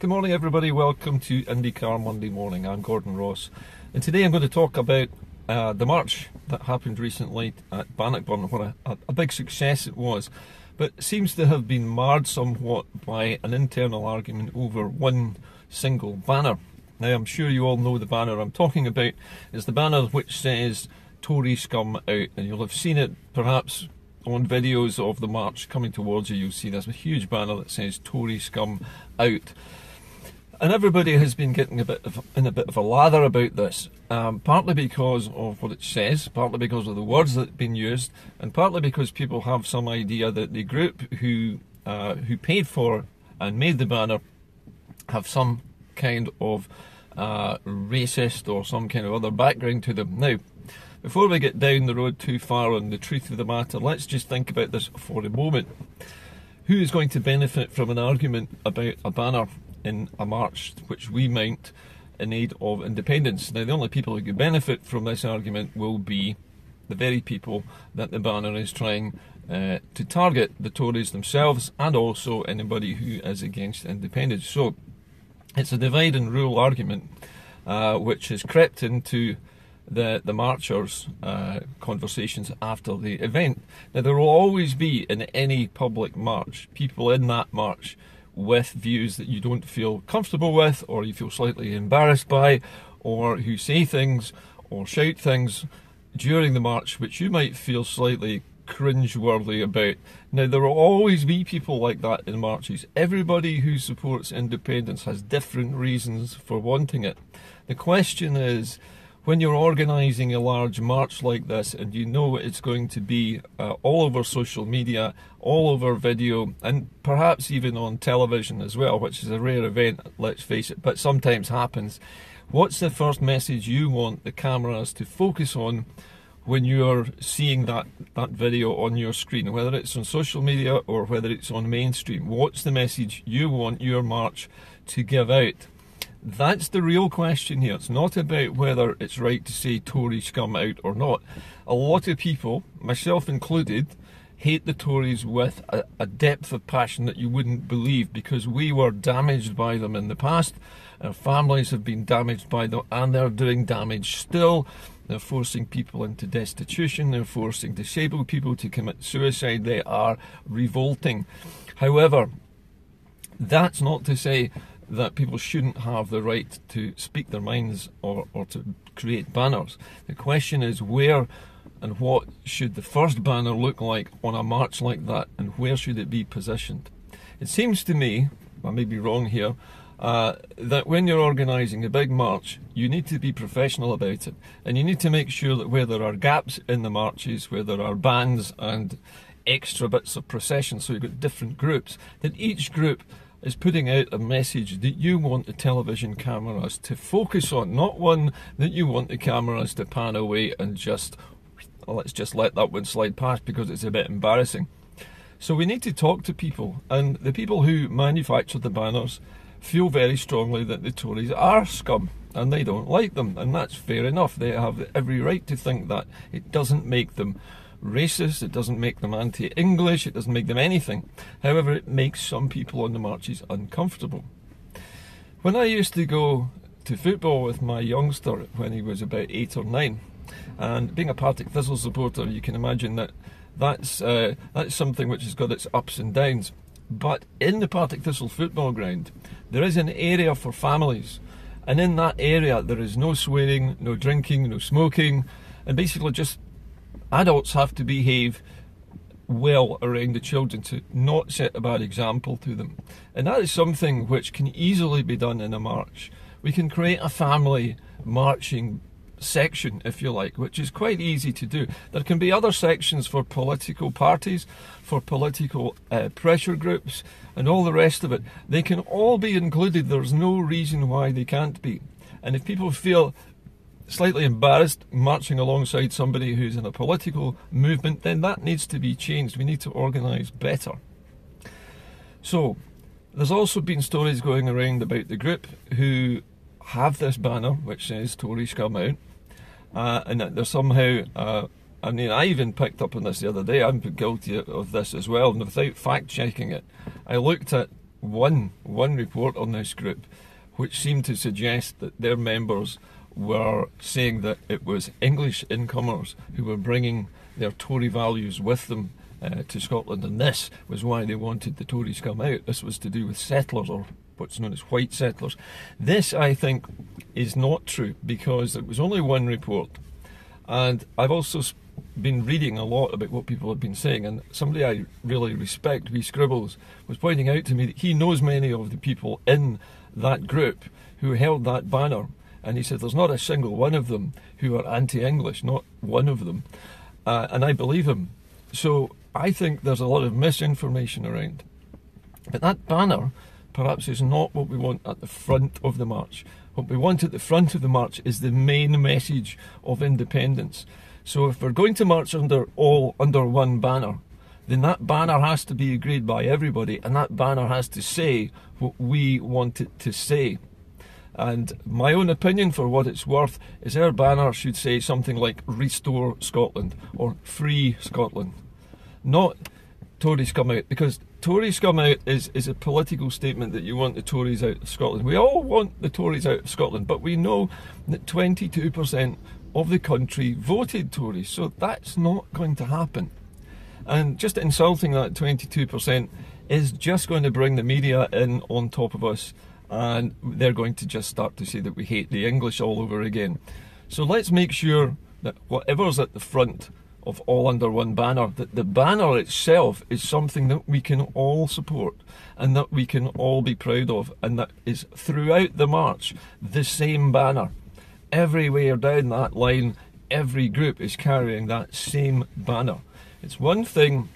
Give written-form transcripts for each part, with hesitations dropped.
Good morning everybody, welcome to Indycar Monday morning. I'm Gordon Ross and today I'm going to talk about the march that happened recently at Bannockburn. What a big success it was, but seems to have been marred somewhat by an internal argument over one single banner. Now I'm sure you all know the banner I'm talking about. It's the banner which says Tory Scum out, and you'll have seen it perhaps on videos of the march coming towards you. You'll see there's a huge banner that says Tory Scum out. And everybody has been getting in a bit of a lather about this, partly because of what it says, partly because of the words that have been used, and partly because people have some idea that the group who paid for and made the banner have some kind of racist or some kind of other background to them. Now, before we get down the road too far on the truth of the matter, let's just think about this for a moment. Who is going to benefit from an argument about a banner in a march which we mount in aid of independence? Now, the only people who could benefit from this argument will be the very people that the banner is trying to target, the Tories themselves, and also anybody who is against independence. So it's a divide and rule argument which has crept into the marchers' conversations after the event. Now, there will always be in any public march people in that march with views that you don't feel comfortable with, or you feel slightly embarrassed by, or who say things or shout things during the march which you might feel slightly cringe-worthy about. Now, there will always be people like that in marches. Everybody who supports independence has different reasons for wanting it. The question is, when you're organising a large march like this and you know it's going to be all over social media, all over video, and perhaps even on television as well, which is a rare event, let's face it, but sometimes happens, what's the first message you want the cameras to focus on when you're seeing that video on your screen, whether it's on social media or whether it's on mainstream? What's the message you want your march to give out? That's the real question here. It's not about whether it's right to say Tory Scum out or not. A lot of people, myself included, hate the Tories with a depth of passion that you wouldn't believe, because we were damaged by them in the past. Our families have been damaged by them, and they're doing damage still. They're forcing people into destitution. They're forcing disabled people to commit suicide. They are revolting. However, that's not to say that people shouldn't have the right to speak their minds or to create banners. The question is, where and what should the first banner look like on a march like that, and where should it be positioned? It seems to me, I may be wrong here, that when you're organising a big march, you need to be professional about it, and you need to make sure that where there are gaps in the marches, where there are bands and extra bits of procession, so you've got different groups, that each group is putting out a message that you want the television cameras to focus on, not one that you want the cameras to pan away and just, let's just let that one slide past because it's a bit embarrassing. So we need to talk to people, and the people who manufacture the banners feel very strongly that the Tories are scum and they don't like them, and that's fair enough. They have every right to think that. It doesn't make them racist, it doesn't make them anti-English, it doesn't make them anything. However, it makes some people on the marches uncomfortable. When I used to go to football with my youngster when he was about 8 or 9, and being a Partick Thistle supporter, you can imagine that that's something which has got its ups and downs. But in the Partick Thistle football ground, there is an area for families, and in that area there is no swearing, no drinking, no smoking, and basically just adults have to behave well around the children to not set a bad example to them. And that is something which can easily be done in a march. We can create a family marching section, if you like, which is quite easy to do. There can be other sections for political parties, for political pressure groups, and all the rest of it. They can all be included. There's no reason why they can't be. And if people feel slightly embarrassed marching alongside somebody who's in a political movement, then that needs to be changed. We need to organise better. So there's also been stories going around about the group who have this banner which says Tory Scum out, and that they're somehow I mean, I even picked up on this the other day. I'm guilty of this as well, and without fact checking it, I looked at one report on this group which seemed to suggest that their members were saying that it was English incomers who were bringing their Tory values with them to Scotland, and this was why they wanted the Tory Scum out. This was to do with settlers, or what's known as white settlers. This, I think, is not true, because it was only one report, and I've also been reading a lot about what people have been saying, and somebody I really respect, Skripals, was pointing out to me that he knows many of the people in that group who held that banner, and he said there's not a single one of them who are anti-English, not one of them, and I believe him. So I think there's a lot of misinformation around, but that banner perhaps is not what we want at the front of the march. What we want at the front of the march is the main message of independence. So if we're going to march under one banner, then that banner has to be agreed by everybody, and that banner has to say what we want it to say. And my own opinion, for what it's worth, is our banner should say something like Restore Scotland or Free Scotland, not Tory Scum out, because Tory Scum out is a political statement that you want the Tories out of Scotland. We all want the Tories out of Scotland, but we know that 22% of the country voted Tory, so that's not going to happen. And just insulting that 22% is just going to bring the media in on top of us, and they're going to just start to say that we hate the English all over again. So let's make sure that whatever's at the front of All Under One banner, that the banner itself is something that we can all support and that we can all be proud of, and that is throughout the march the same banner. Everywhere down that line, every group is carrying that same banner. It's one thing,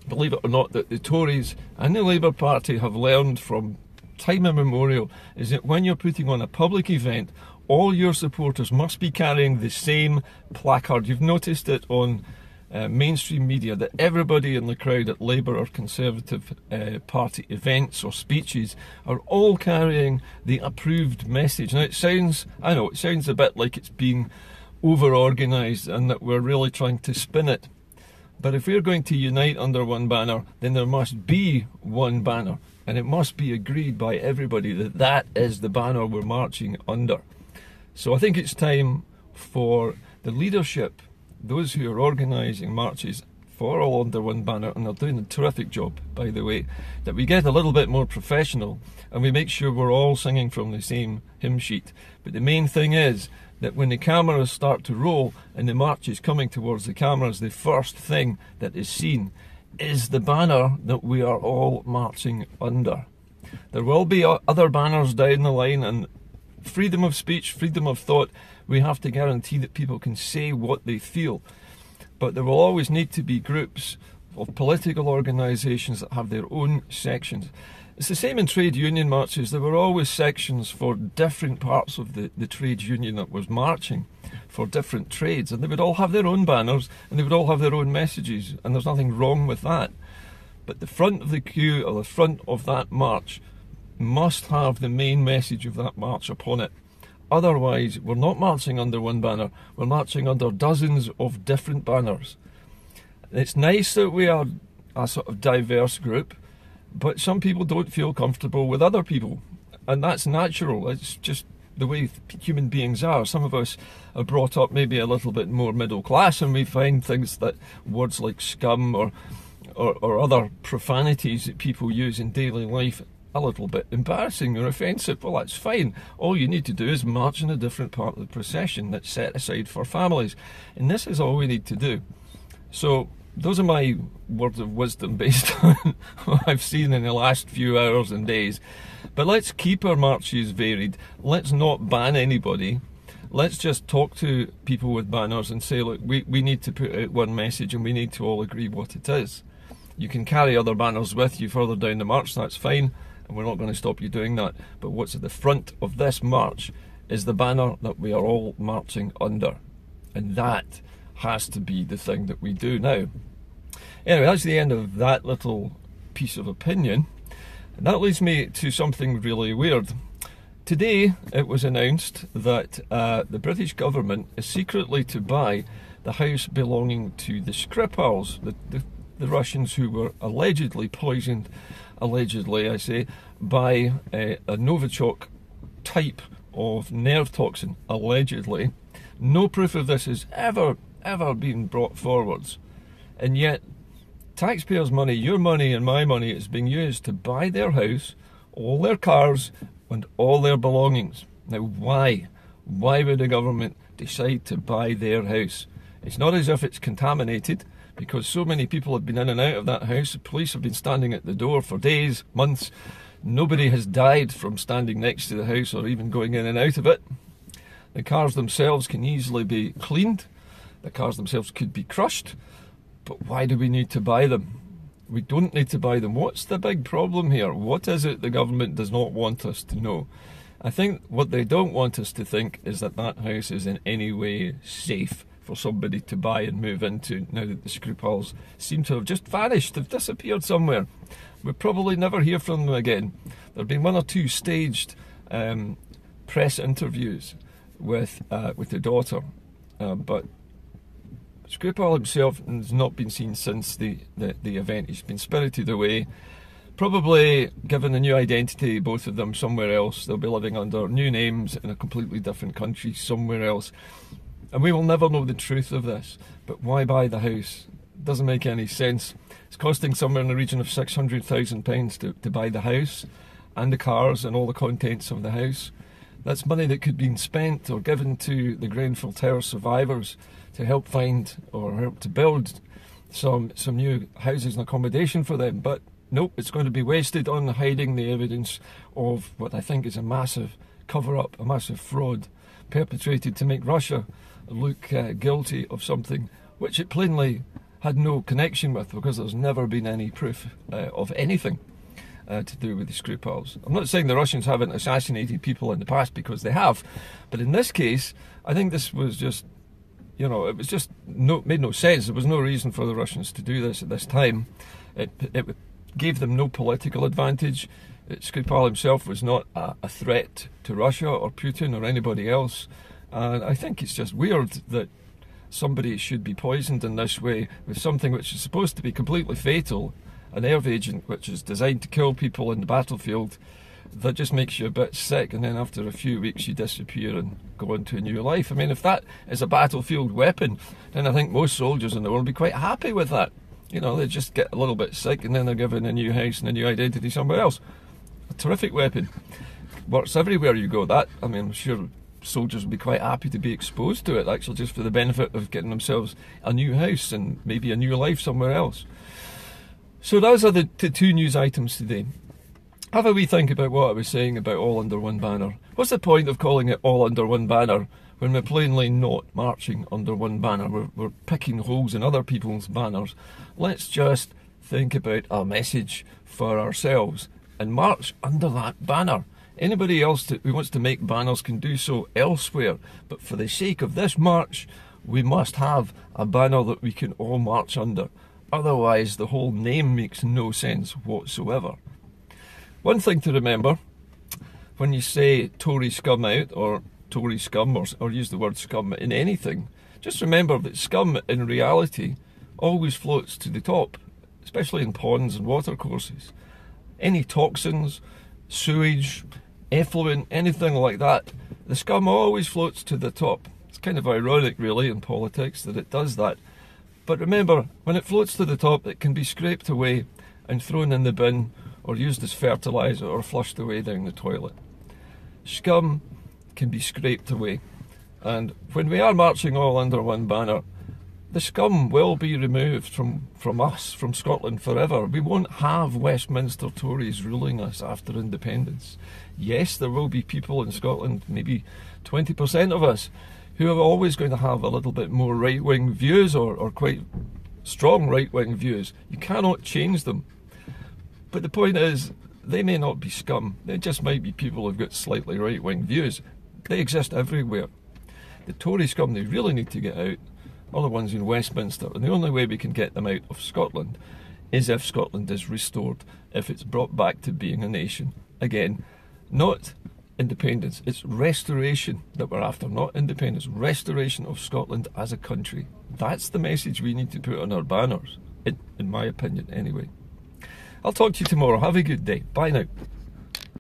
believe it or not, that the Tories and the Labour Party have learned from time immemorial, is that when you're putting on a public event, all your supporters must be carrying the same placard. You've noticed it on mainstream media, that everybody in the crowd at Labour or Conservative Party events or speeches are all carrying the approved message. Now I know it sounds a bit like it's being over-organised and that we're really trying to spin it. But if we're going to unite under one banner, then there must be one banner, and it must be agreed by everybody that that is the banner we're marching under. So I think it's time for the leadership, those who are organising marches for All Under One banner, and they're doing a terrific job, by the way, that we get a little bit more professional and we make sure we're all singing from the same hymn sheet. But the main thing is that when the cameras start to roll and the march is coming towards the cameras, the first thing that is seen is the banner that we are all marching under. There will be other banners down the line, and freedom of speech, freedom of thought, we have to guarantee that people can say what they feel. But there will always need to be groups of political organisations that have their own sections. It's the same in trade union marches. There were always sections for different parts of the trade union that was marching for different trades, and they would all have their own banners and they would all have their own messages, and there's nothing wrong with that. But the front of the queue, or the front of that march, must have the main message of that march upon it. Otherwise, we're not marching under one banner, we're marching under dozens of different banners. It's nice that we are a sort of diverse group, but some people don't feel comfortable with other people, and that's natural. It's just the way human beings are. Some of us are brought up maybe a little bit more middle class, and we find things that words like scum or other profanities that people use in daily life a little bit embarrassing or offensive. Well, that's fine. All you need to do is march in a different part of the procession that's set aside for families, and this is all we need to do. So those are my words of wisdom based on what I've seen in the last few hours and days. But let's keep our marches varied. Let's not ban anybody. Let's just talk to people with banners and say, look, we need to put out one message and we need to all agree what it is. You can carry other banners with you further down the march, that's fine, and we're not going to stop you doing that. But what's at the front of this march is the banner that we are all marching under. And that has to be the thing that we do now. Anyway, that's the end of that little piece of opinion. And that leads me to something really weird. Today it was announced that the British government is secretly to buy the house belonging to the Skripals, the the Russians who were allegedly poisoned, allegedly I say, by a Novichok type of nerve toxin, allegedly. No proof of this has ever been brought forwards. And yet, taxpayers' money, your money and my money, is being used to buy their house, all their cars, and all their belongings. Now, why? Why would a government decide to buy their house? It's not as if it's contaminated, because so many people have been in and out of that house. The police have been standing at the door for days, months. Nobody has died from standing next to the house or even going in and out of it. The cars themselves can easily be cleaned. The cars themselves could be crushed. But why do we need to buy them? We don't need to buy them. What's the big problem here? What is it the government does not want us to know? I think what they don't want us to think is that that house is in any way safe for somebody to buy and move into, now that the Skripals seem to have just vanished, they've disappeared somewhere. We'll probably never hear from them again. There have been one or two staged press interviews with the daughter, but Skripal himself has not been seen since the event. He's been spirited away, probably given a new identity, both of them, somewhere else. They'll be living under new names in a completely different country somewhere else. And we will never know the truth of this. But why buy the house? It doesn't make any sense. It's costing somewhere in the region of £600,000 to buy the house and the cars and all the contents of the house. That's money that could be spent or given to the Grenfell Tower survivors to help find or help to build some new houses and accommodation for them. But nope, it's going to be wasted on hiding the evidence of what I think is a massive cover-up, a massive fraud perpetrated to make Russia look guilty of something which it plainly had no connection with, because there's never been any proof of anything to do with the Skripals. I'm not saying the Russians haven't assassinated people in the past, because they have, but in this case, I think this was just, it was just made no sense. There was no reason for the Russians to do this at this time. It gave them no political advantage. Skripal himself was not a threat to Russia or Putin or anybody else. And I think it's just weird that somebody should be poisoned in this way with something which is supposed to be completely fatal, a nerve agent which is designed to kill people in the battlefield, that just makes you a bit sick, and then after a few weeks you disappear and go on to a new life. I mean, if that is a battlefield weapon, then I think most soldiers in the world would be quite happy with that. They just get a little bit sick and then they're given a new house and a new identity somewhere else. A terrific weapon. Works everywhere you go. I'm sure soldiers would be quite happy to be exposed to it, actually, just for the benefit of getting themselves a new house and maybe a new life somewhere else. So those are the two news items today. Have a wee think about what I was saying about all under one banner. What's the point of calling it all under one banner when we're plainly not marching under one banner? We're picking holes in other people's banners. Let's just think about a message for ourselves and march under that banner. Anybody else who wants to make banners can do so elsewhere, but for the sake of this march, we must have a banner that we can all march under. Otherwise, the whole name makes no sense whatsoever. One thing to remember, when you say Tory Scum out, or Tory Scum, or use the word scum in anything, just remember that scum in reality always floats to the top, especially in ponds and watercourses. Any toxins, sewage, effluent, anything like that, the scum always floats to the top. It's kind of ironic, really, in politics that it does that. But remember, when it floats to the top, it can be scraped away and thrown in the bin, or used as fertiliser, or flushed away down the toilet. Scum can be scraped away. And when we are marching all under one banner, the scum will be removed from us, from Scotland forever. We won't have Westminster Tories ruling us after independence. Yes, there will be people in Scotland, maybe 20% of us, who are always going to have a little bit more right-wing views, or quite strong right-wing views. You cannot change them. But the point is, they may not be scum. They just might be people who've got slightly right-wing views. They exist everywhere. The Tory scum they really need to get out are the ones in Westminster, and the only way we can get them out of Scotland is if Scotland is restored, if it's brought back to being a nation. Again, not independence, it's restoration that we're after, not independence. Restoration of Scotland as a country. That's the message we need to put on our banners. in my opinion anyway. I'll talk to you tomorrow. Have a good day. Bye now.